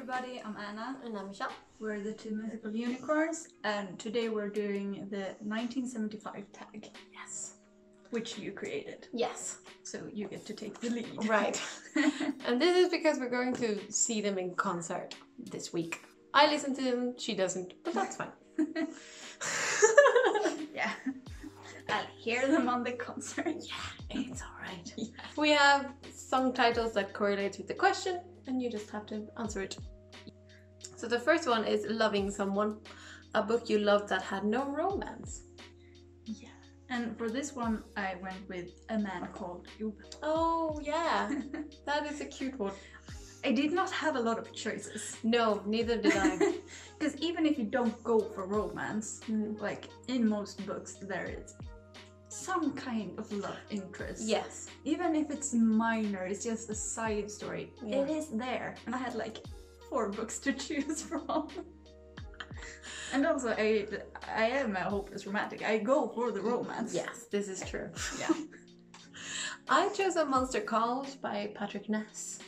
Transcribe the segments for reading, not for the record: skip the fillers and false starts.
everybody, I'm Anna. And I'm Michelle. We're the two mythical unicorns, and today we're doing the 1975 tag. Yes. Which you created. Yes. So you get to take the lead. Right. And this is because we're going to see them in concert this week. I listen to them, she doesn't, but that's fine. Yeah. I'll hear them on the concert. Yeah, it's alright. Yeah. We have song titles that correlate with the question, and you just have to answer it. So the first one is Loving Someone, a book you loved that had no romance. Yeah. And for this one, I went with A Man Called Ove. Oh, yeah. That is a cute one. I did not have a lot of choices. No, neither did I. Because even if you don't go for romance, like in most books, there is some kind of love interest. Yes. Even if it's minor, it's just a side story. Yeah. It is there. And I had like 4 books to choose from. And also, I am a hopeless romantic. I go for the romance. Yes, this is true. Yeah. I chose A Monster Calls by Patrick Ness.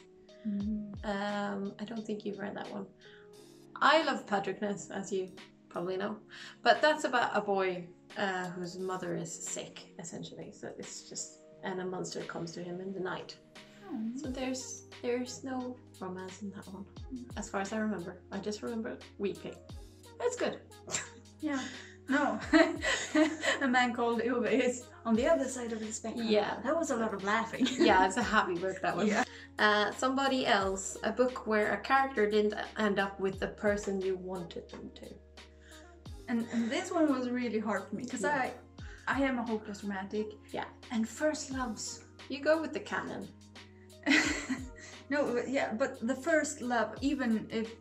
I don't think you've read that one. I love Patrick Ness, as you probably know. But that's about a boy whose mother is sick, essentially. So it's just, and a monster comes to him in the night. So there's no romance in that one, as far as I remember. I just remember weeping. It's good. Yeah. No. A Man Called Ove is on the other side of the spectrum. Yeah. That was a lot of laughing. Yeah, it's a happy book, that one. Yeah. Somebody Else, a book where a character didn't end up with the person you wanted them to. And this one was really hard for me because I am a hopeless romantic. Yeah. And first loves. You go with the canon. No, but the first love, even if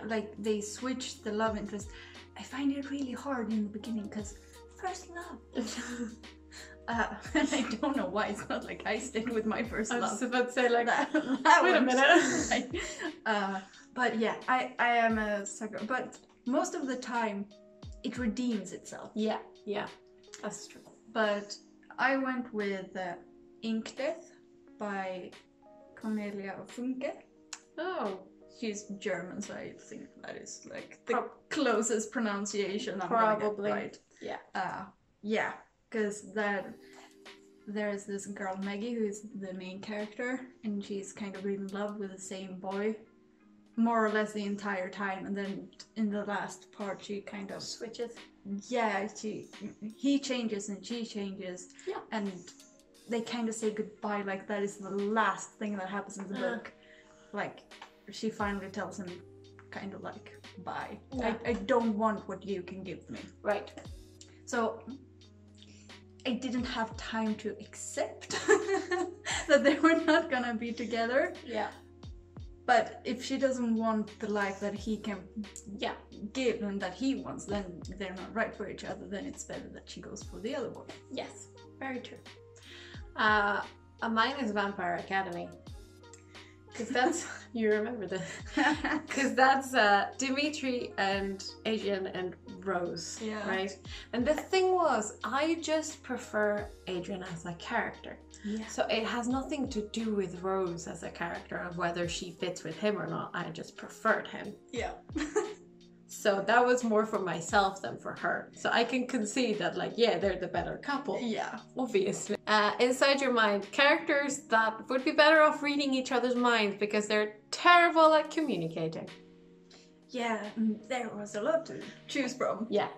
like they switched the love interest, I find it really hard in the beginning because first love. And I don't know why it's not like I stayed with my first love. I was about to say like that wait a minute. Like, but yeah, I am a sucker. But most of the time, it redeems itself. Yeah, that's true. But I went with Ink Death by Cornelia Funke. Oh. She's German, so I think that is like the closest pronunciation I'm gonna get right. Yeah. Yeah, because there's this girl Maggie who's the main character, and she's kind of in love with the same boy, more or less the entire time, and then in the last part she kind of switches. Yeah, he changes and she changes. Yeah. And they kind of say goodbye, like that is the last thing that happens in the book. Like she finally tells him kind of like bye. Yeah. I don't want what you can give me. Right. So I didn't have time to accept that they were not gonna be together. Yeah. But if she doesn't want the life that he can give and that he wants, then they're not right for each other, then it's better that she goes for the other one. Yes, very true. Mine is Vampire Academy. Because that's, you remember this. Because that's Dimitri and Adrian and Rose, right? And the thing was, I just prefer Adrian as a character. Yeah. So it has nothing to do with Rose as a character of whether she fits with him or not. I just preferred him. Yeah. So that was more for myself than for her. So I can concede that, like, yeah, they're the better couple. Yeah. Obviously. Inside Your Mind, characters that would be better off reading each other's minds because they're terrible at communicating. Yeah, there was a lot to choose from. Yeah.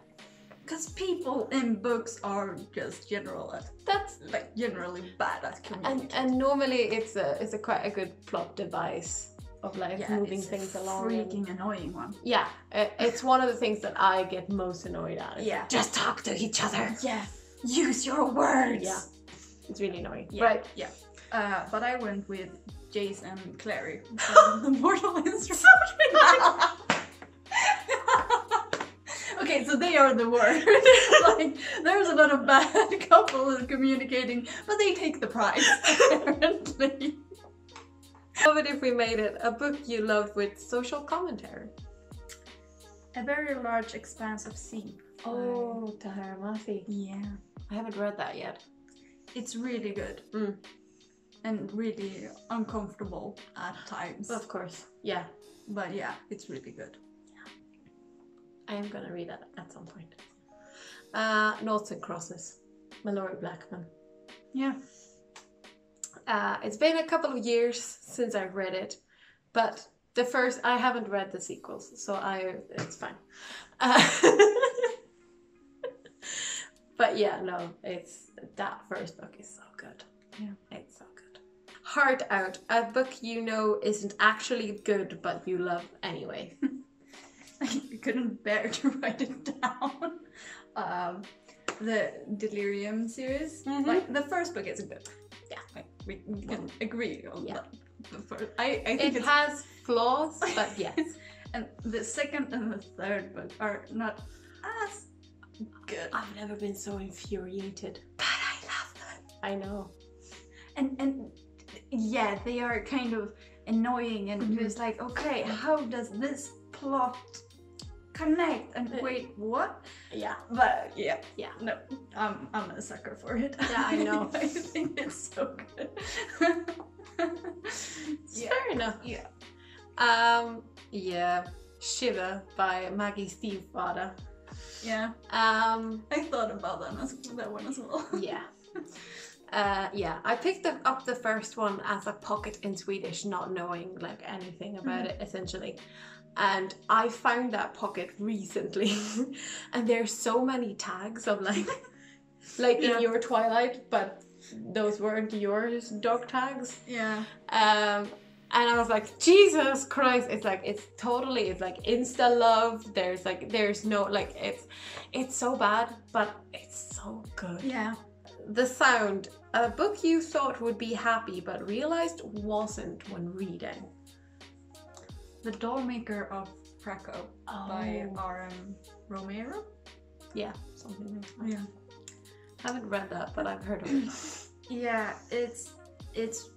Because people in books are just generally bad at communicating. And normally it's a quite a good plot device of like moving things along. Freaking annoying one. Yeah, it's one of the things that I get most annoyed at. Yeah. Just talk to each other. Yeah. Use your words. Yeah. It's really annoying. Yeah. Right. Yeah. But I went with Jace and Clary. The Mortal Instrument. Okay, so they are the worst. Like, there's a lot of bad couples communicating, but they take the prize, apparently. Love it if we made it. A book you loved with social commentary. A Very Large Expanse of Sea. Oh, Tahara Mafi. Yeah. I haven't read that yet. It's really good. And really uncomfortable at times. Of course. Yeah. But yeah, it's really good. Yeah. I am gonna read that at some point. Noughts and Crosses, Mallory Blackman. Yeah. It's been a couple of years since I've read it, but I haven't read the sequels, so it's fine. But yeah, no, that first book is so good. Yeah. It's so good. Heart Out, a book you know isn't actually good, but you love anyway. I couldn't bear to write it down. The Delirium series, like the first book is good. Yeah, we can agree on that. The first, I think it has flaws, but yes. And the second and the third book are not as good. I've never been so infuriated. But I love them. I know. And yeah, they are kind of annoying and just like, okay, how does this plot connect? And wait, what? Yeah. But yeah. No, I'm a sucker for it. Yeah, I know. I think it's so good. Fair enough. Yeah. Yeah. Shiva by Maggie Stiefvater. Yeah. I thought about that one as well. Yeah. Yeah, I picked up the first one as a pocket in Swedish, not knowing like anything about it essentially. And I found that pocket recently and there's so many tags of like in your Twilight, but those weren't yours dog tags. Yeah. And I was like, Jesus Christ, it's like insta love. There's no like it's so bad, but it's so good. Yeah. The Sound, a book you thought would be happy but realized wasn't when reading. The Dollmaker of Krakow by R.M. Romero. Yeah, something like that. Yeah. Haven't read that, but I've heard of it. Yeah, it's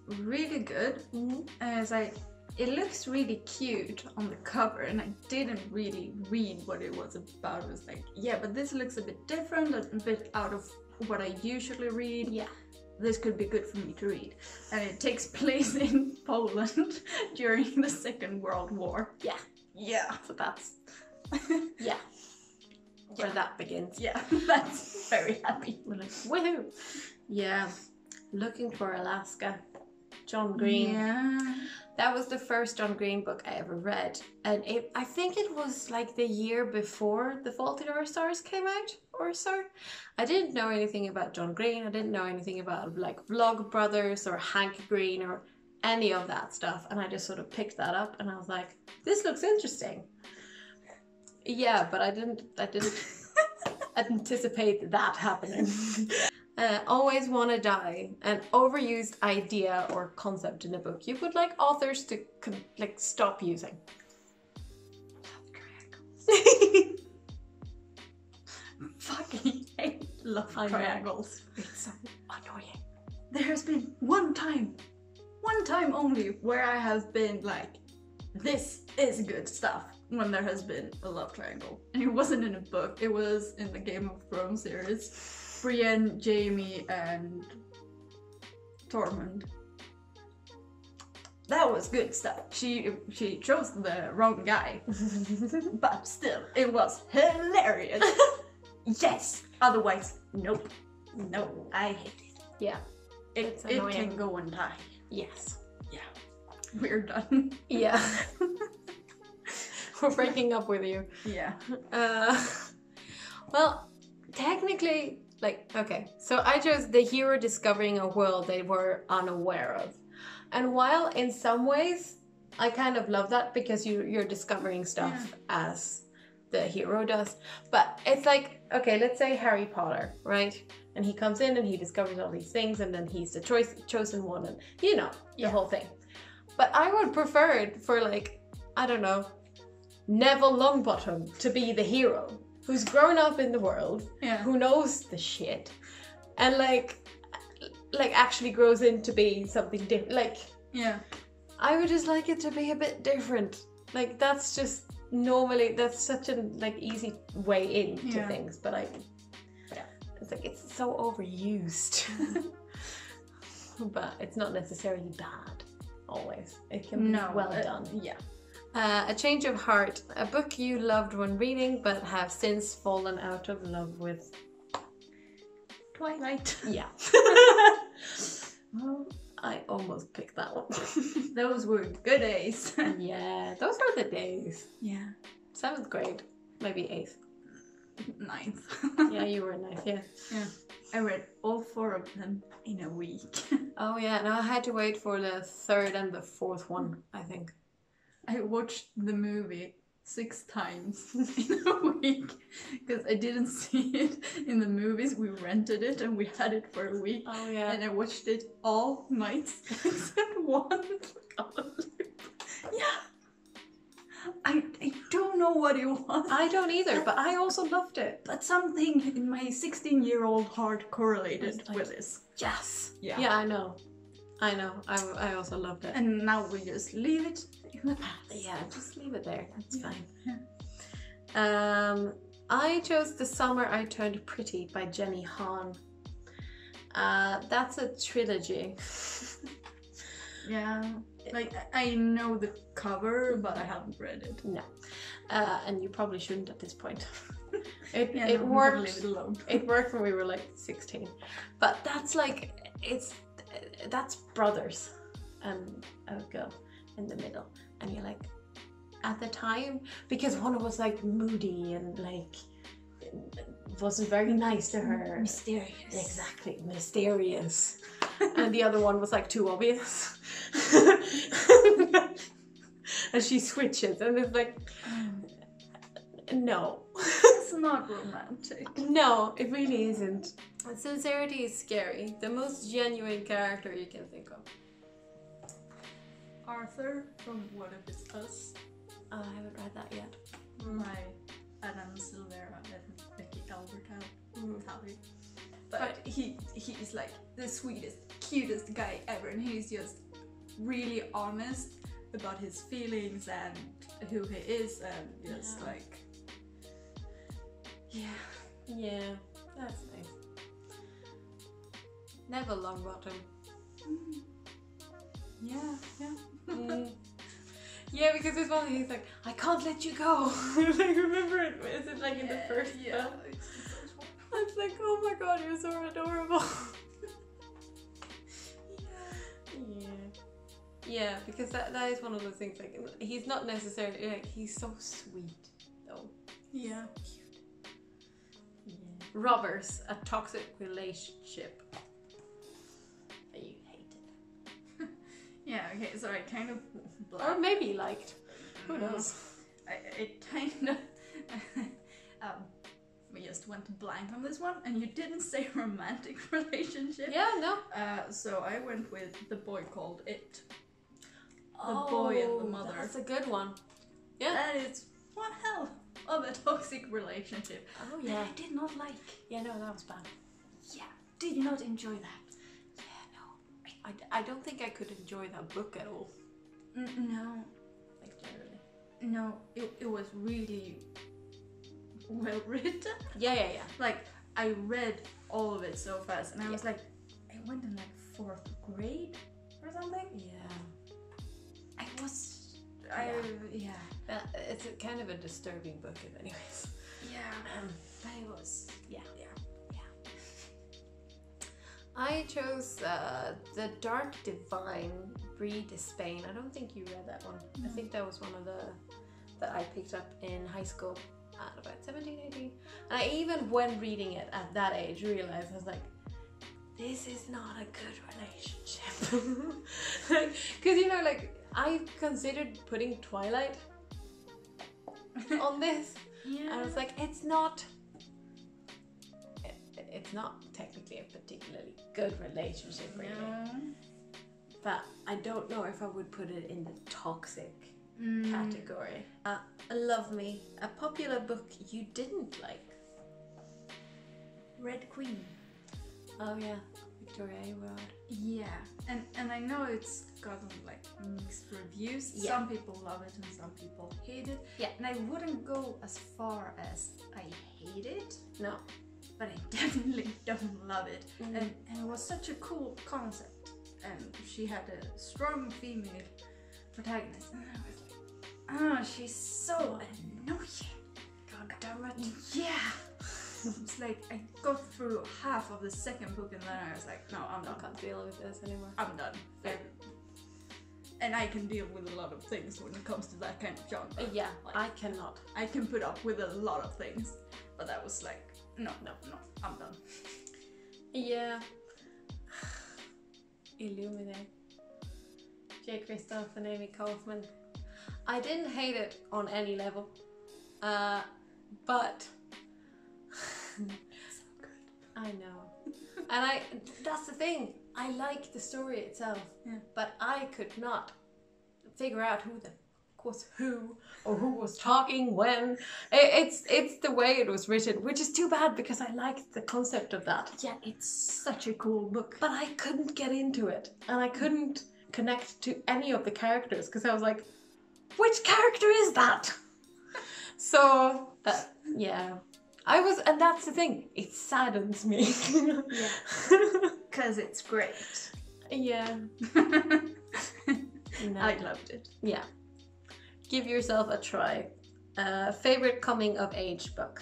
really good. And it's like, it looks really cute on the cover, and I didn't really read what it was about. It was like, yeah, but this looks a bit different, a bit out of what I usually read. Yeah. This could be good for me to read. And it takes place in Poland during the Second World War. Yeah. Yeah. So that's where that begins. Yeah, that's very happy. We're like, woohoo! Yeah. Looking for Alaska. John Green. Yeah. That was the first John Green book I ever read. And I think it was like the year before The Fault in Our Stars came out or so. I didn't know anything about John Green. I didn't know anything about like Vlog Brothers or Hank Green or any of that stuff. And I just sort of picked that up and I was like, this looks interesting. Yeah, but I didn't anticipate that happening. Always Wanna Die, an overused idea or concept in a book you would like authors to like stop using. Love triangles. Fucking hate love triangles. It's so annoying. There has been one time only, where I have been like, this is good stuff, when there has been a love triangle. And it wasn't in a book, it was in the Game of Thrones series. Brienne, Jaime, and Tormund. That was good stuff. She chose the wrong guy, but still, it was hilarious. Yes. Otherwise, nope. No, I hate it. Yeah. It can go and die. Yes. Yeah. We're done. Yeah. We're breaking up with you. Yeah. Well, technically. Like, okay, so I chose the hero discovering a world they were unaware of. And while in some ways, I kind of love that because you're discovering stuff as the hero does. But it's like, okay, let's say Harry Potter, right? And he comes in and he discovers all these things and then he's the chosen one and, you know, the whole thing. But I would prefer it for like, I don't know, Neville Longbottom to be the hero. Who's grown up in the world, who knows the shit, and like actually grows into being something different. Like, I would just like it to be a bit different. Like that's just normally such a like easy way into things, but it's like it's so overused. But it's not necessarily bad always. It can be well done. Yeah. A change of heart. A book you loved when reading but have since fallen out of love with. Twilight. Yeah. Well, I almost picked that one. Those were good days. Yeah, those were the days. Yeah. 7th grade, maybe 8th. 9th. Yeah, you were 9th, yeah. Yeah. I read all 4 of them in a week. Oh yeah, no, I had to wait for the 3rd and the 4th one, I think. I watched the movie 6 times in a week because I didn't see it in the movies. We rented it and we had it for a week. Oh yeah. And I watched it all nights except one. Yeah. I don't know what it was. I don't either, but I also loved it. But something in my 16-year-old heart correlated like, with this. Yes. Yeah. Yeah, I know. I also loved it. And now we just leave it in the past. Yeah, just leave it there. That's fine. Yeah. I chose The Summer I Turned Pretty by Jenny Han. That's a trilogy. Yeah. Like, I know the cover, but I haven't read it. No. And you probably shouldn't at this point. It worked. Leave it alone. It worked when we were like 16. But that's like, that's brothers and a girl in the middle. And you're like, at the time, because one was like moody and like wasn't very nice to her. Mysterious. Exactly, mysterious. And the other one was like too obvious. And she switches and it's like, no. It's not romantic. No, it really isn't. Sincerity is scary. The most genuine character you can think of. Arthur from What If It's Us. Oh, I haven't read that yet. By Adam Silvera and Becky Albertalli. But he's like the sweetest, cutest guy ever, and he's just really honest about his feelings and who he is, and just like, yeah, that's nice. Neville Longbottom. Yeah. Yeah, because there's one he's like, I can't let you go. Like, remember it? Is it like in the first film? It's like, oh my god, you're so adorable. Yeah, because that is one of those things, like, he's not necessarily, like, he's so sweet, though. Yeah. Yeah. Robbers, a toxic relationship. You hate it. Yeah, okay, so I kind of... Or maybe you liked. Who knows? I kind of... we just went blank on this one, and you didn't say romantic relationship. Yeah, no. So I went with The Boy Called It. The Boy and the Mother. That's a good one. Yeah. That is one hell of a toxic relationship. Oh yeah. That I did not like. Yeah, no, that was bad. Yeah, did not enjoy that. Yeah, no. I don't think I could enjoy that book at all. No. Like, generally. No, it was really well written. Yeah. Like, I read all of it so fast, and I was like, I went in like 4th grade or something. Yeah. It's a kind of a disturbing book, anyways. Yeah. But it was. Yeah. I chose The Dark Divine, Brie Despain. I don't think you read that one. I think that was one of that I picked up in high school at about 17, 18. And I even when reading it at that age realized, I was like, this is not a good relationship. Because, you know, like, I considered putting Twilight on this. Yeah. And I was like, it's not technically a particularly good relationship, really. No. But I don't know if I would put it in the toxic category. Love Me, a popular book you didn't like. Red Queen. Oh yeah, Victoria Award. Yeah, and I know it's gotten like mixed reviews. Yeah. Some people love it and some people hate it. Yeah. And I wouldn't go as far as I hate it. No. But I definitely don't love it. Mm-hmm. And it was such a cool concept. And she had a strong female protagonist. And I was like, Oh, she's so annoying. God damn it. Yeah. It's like I got through half of the second book and then I was like, no, I'm done. I can't deal with this anymore. I'm done. And I can deal with a lot of things when it comes to that kind of genre. Yeah, like, I cannot. I can put up with a lot of things, but that was like, no, I'm done. Yeah. Illuminate. J. Kristoff and Amy Kaufman. I didn't hate it on any level, but It's so good. I know, and that's the thing. I like the story itself, but I could not figure out who the was who or who was talking when. It's the way it was written, which is too bad because I liked the concept of that. Yeah, it's such a cool book. But I couldn't get into it, and I couldn't connect to any of the characters because I was like, which character is that? So yeah, I was, and that's the thing. It saddens me. Yeah, because it's great. Yeah. No. I loved it. Yeah. Give yourself a try. Favorite coming of age book?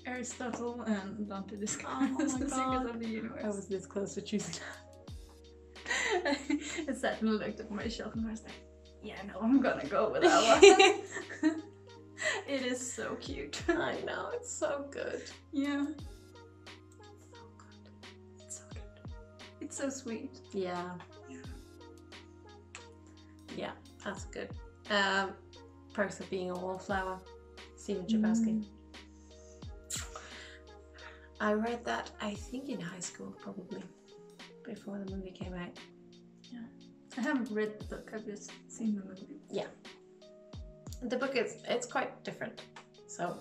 Aristotle and Dante Oh my the Secrets God. of the Universe. I was this close to choosing. I sat and looked at my shelf and I was like, yeah, no, I'm gonna go with that one. It is so cute. I know, it's so good. Yeah. So good. It's so good. It's so sweet. Yeah. Yeah, that's good. Perks of Being a Wallflower. Stephen Chbosky. I read that, I think in high school, probably. Before the movie came out. Yeah. I haven't read the book, I've just seen the movie. Yeah. The book it's quite different. So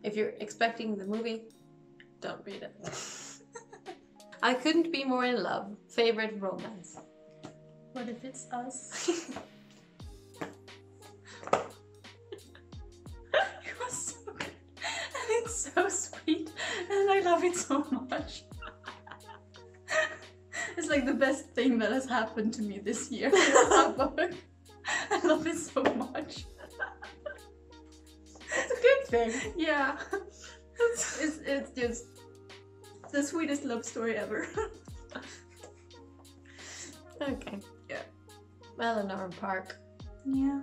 if you're expecting the movie, don't read it. I couldn't be more in love. Favorite romance. What if it's us? It was so good. And it's so sweet. And I love it so much. It's like the best thing that has happened to me this year. That book. I love it so much. It's a good thing. Yeah. It's just the sweetest love story ever. Okay. Yeah. Eleanor Park. Yeah.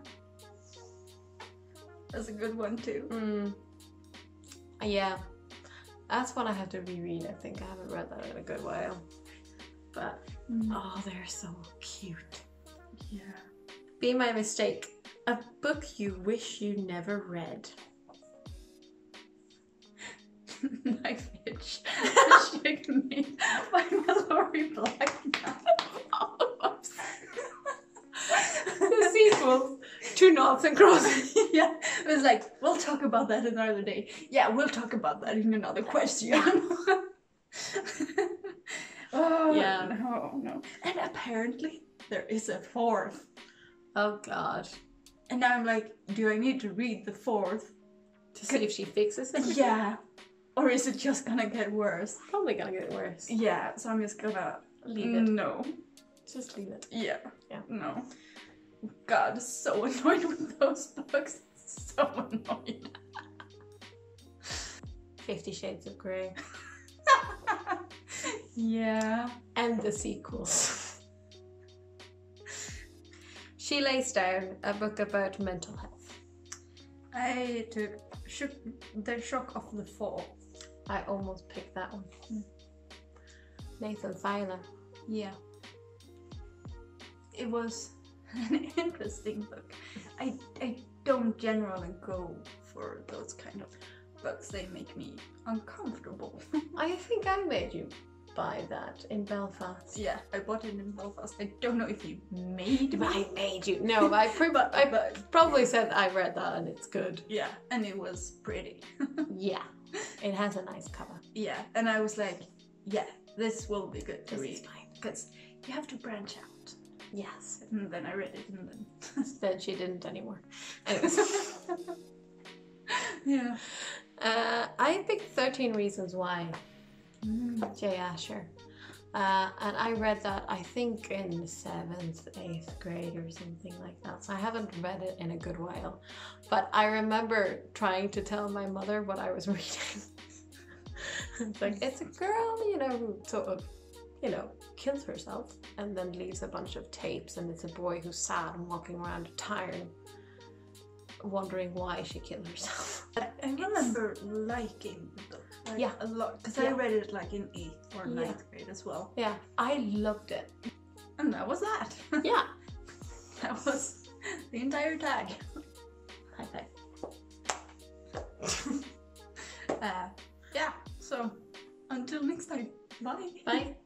That's a good one too. Yeah. That's one I have to reread, I think. I haven't read that in a good while. But, oh, they're so cute. Yeah. Be My Mistake. A book you wish you never read. Knife Edge. Shake Me by Mallory Black. The sequel to Noughts and Crosses. Yeah, it was like, we'll talk about that another day. Yeah, we'll talk about that in another question. Oh, yeah. No. And apparently there is a fourth. Oh God. And now I'm like, do I need to read the fourth? To see if she fixes it? Yeah. Or is it just gonna get worse? Probably gonna get worse. Yeah, so I'm just gonna Leave it. No. Just leave it. Yeah. Yeah. No. God, so annoyed with those books. So annoyed. 50 Shades of Grey. Yeah. And the sequels. She Lays Down, a book about mental health. I took The Shock of the Fall. I almost picked that one. Nathan Filer. Yeah. It was an interesting book. I don't generally go for those kind of books. They make me uncomfortable. I think I made you buy that in Belfast. Yeah, I bought it in Belfast. I don't know if you made me. I made you. No, I probably said I read that and it's good. Yeah, and it was pretty. Yeah, it has a nice cover. Yeah, and I was like, yeah, this will be good to This read. is fine. Because you have to branch out. Yes. And then I read it and then... Then she didn't anymore. Anyways. Yeah. I picked 13 Reasons Why. Jay Asher. And I read that, I think, in 7th, 8th grade or something like that. So I haven't read it in a good while. But I remember trying to tell my mother what I was reading. It's like, it's a girl, you know, who sort of, you know, kills herself and then leaves a bunch of tapes. And it's a boy who's sad and walking around tired, wondering why she killed herself. I remember liking the book. Like, a lot, because I read it like in 8th or 9th grade as well. Yeah, I loved it. And that was that. Yeah. That was the entire tag. High five. Yeah, so until next time. Bye. Bye.